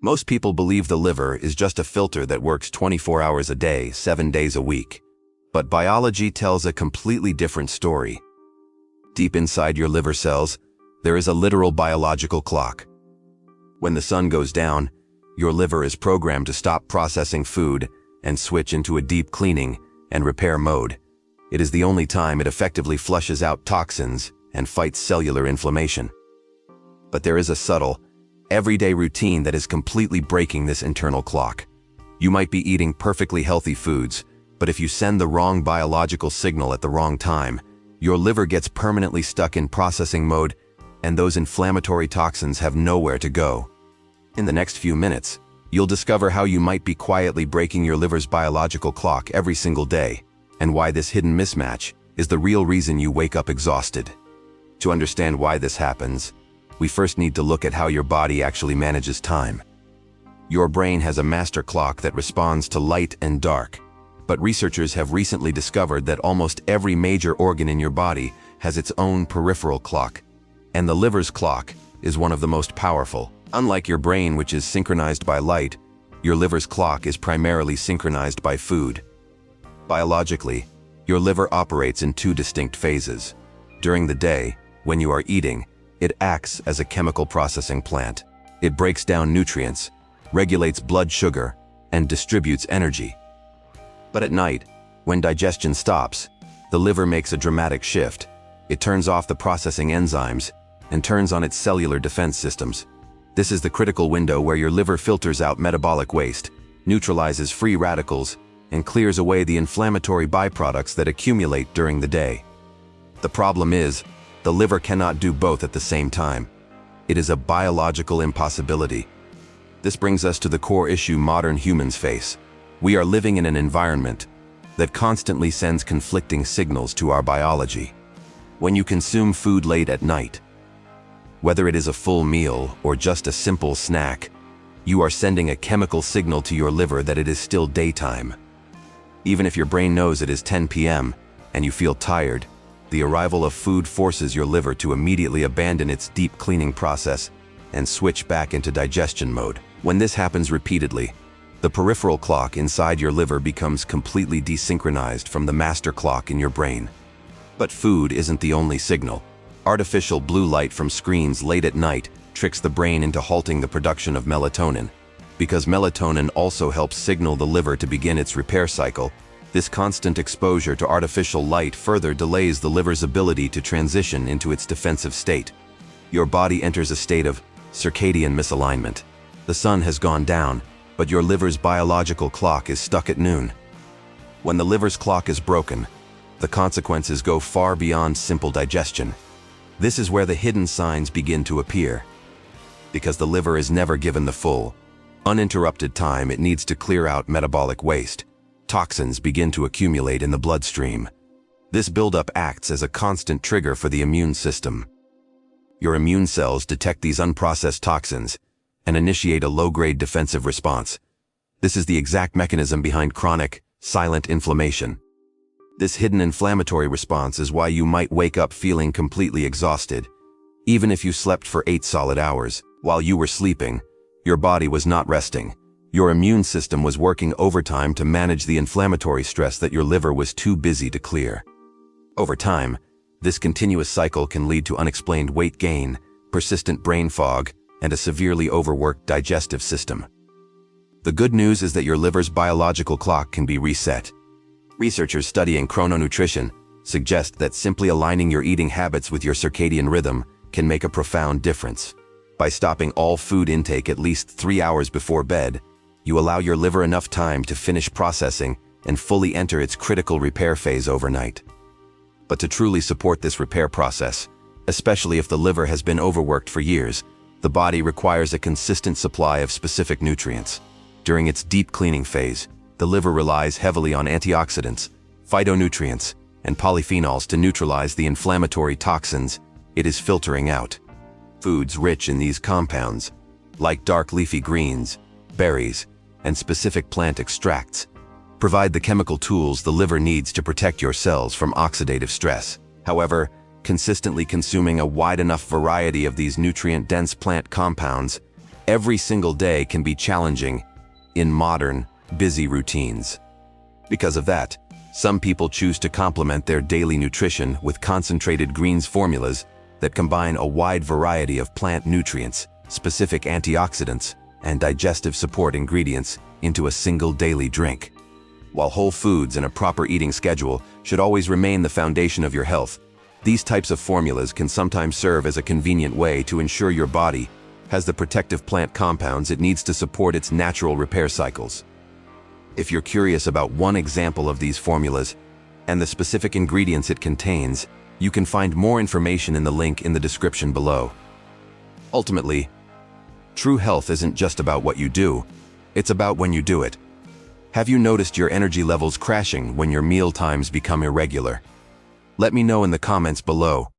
Most people believe the liver is just a filter that works 24 hours a day, 7 days a week. But biology tells a completely different story. Deep inside your liver cells, there is a literal biological clock. When the sun goes down, your liver is programmed to stop processing food and switch into a deep cleaning and repair mode. It is the only time it effectively flushes out toxins and fights cellular inflammation. But there is a subtle, everyday routine that is completely breaking this internal clock. You might be eating perfectly healthy foods, but if you send the wrong biological signal at the wrong time, your liver gets permanently stuck in processing mode, and those inflammatory toxins have nowhere to go. In the next few minutes, you'll discover how you might be quietly breaking your liver's biological clock every single day, and why this hidden mismatch is the real reason you wake up exhausted. To understand why this happens, we first need to look at how your body actually manages time. Your brain has a master clock that responds to light and dark, but researchers have recently discovered that almost every major organ in your body has its own peripheral clock, and the liver's clock is one of the most powerful. Unlike your brain, which is synchronized by light, your liver's clock is primarily synchronized by food. Biologically, your liver operates in two distinct phases. During the day, when you are eating, it acts as a chemical processing plant. It breaks down nutrients, regulates blood sugar, and distributes energy. But at night, when digestion stops, the liver makes a dramatic shift. It turns off the processing enzymes and turns on its cellular defense systems. This is the critical window where your liver filters out metabolic waste, neutralizes free radicals, and clears away the inflammatory byproducts that accumulate during the day. The problem is, the liver cannot do both at the same time. It is a biological impossibility. This brings us to the core issue modern humans face. We are living in an environment that constantly sends conflicting signals to our biology. When you consume food late at night, whether it is a full meal or just a simple snack, you are sending a chemical signal to your liver that it is still daytime. Even if your brain knows it is 10 p.m. and you feel tired, the arrival of food forces your liver to immediately abandon its deep cleaning process and switch back into digestion mode. When this happens repeatedly, the peripheral clock inside your liver becomes completely desynchronized from the master clock in your brain. But food isn't the only signal. Artificial blue light from screens late at night tricks the brain into halting the production of melatonin. Because melatonin also helps signal the liver to begin its repair cycle, this constant exposure to artificial light further delays the liver's ability to transition into its defensive state. Your body enters a state of circadian misalignment. The sun has gone down, but your liver's biological clock is stuck at noon. When the liver's clock is broken, the consequences go far beyond simple digestion. This is where the hidden signs begin to appear. Because the liver is never given the full, uninterrupted time it needs to clear out metabolic waste, toxins begin to accumulate in the bloodstream. This buildup acts as a constant trigger for the immune system. Your immune cells detect these unprocessed toxins and initiate a low-grade defensive response. This is the exact mechanism behind chronic, silent inflammation. This hidden inflammatory response is why you might wake up feeling completely exhausted. Even if you slept for 8 solid hours, while you were sleeping, your body was not resting. Your immune system was working overtime to manage the inflammatory stress that your liver was too busy to clear. Over time, this continuous cycle can lead to unexplained weight gain, persistent brain fog, and a severely overworked digestive system. The good news is that your liver's biological clock can be reset. Researchers studying chrononutrition suggest that simply aligning your eating habits with your circadian rhythm can make a profound difference. By stopping all food intake at least 3 hours before bed, you allow your liver enough time to finish processing and fully enter its critical repair phase overnight. But to truly support this repair process, especially if the liver has been overworked for years, the body requires a consistent supply of specific nutrients. During its deep cleaning phase, the liver relies heavily on antioxidants, phytonutrients, and polyphenols to neutralize the inflammatory toxins it is filtering out. Foods rich in these compounds, like dark leafy greens, berries, and specific plant extracts, provide the chemical tools the liver needs to protect your cells from oxidative stress. However, consistently consuming a wide enough variety of these nutrient-dense plant compounds Every single day can be challenging in modern, busy routines. Because of that, some people choose to complement their daily nutrition with concentrated greens formulas that combine a wide variety of plant nutrients, specific antioxidants, and digestive support ingredients into a single daily drink. While whole foods and a proper eating schedule should always remain the foundation of your health, these types of formulas can sometimes serve as a convenient way to ensure your body has the protective plant compounds it needs to support its natural repair cycles. If you're curious about one example of these formulas and the specific ingredients it contains, you can find more information in the link in the description below. Ultimately, true health isn't just about what you do, it's about when you do it. Have you noticed your energy levels crashing when your meal times become irregular? Let me know in the comments below.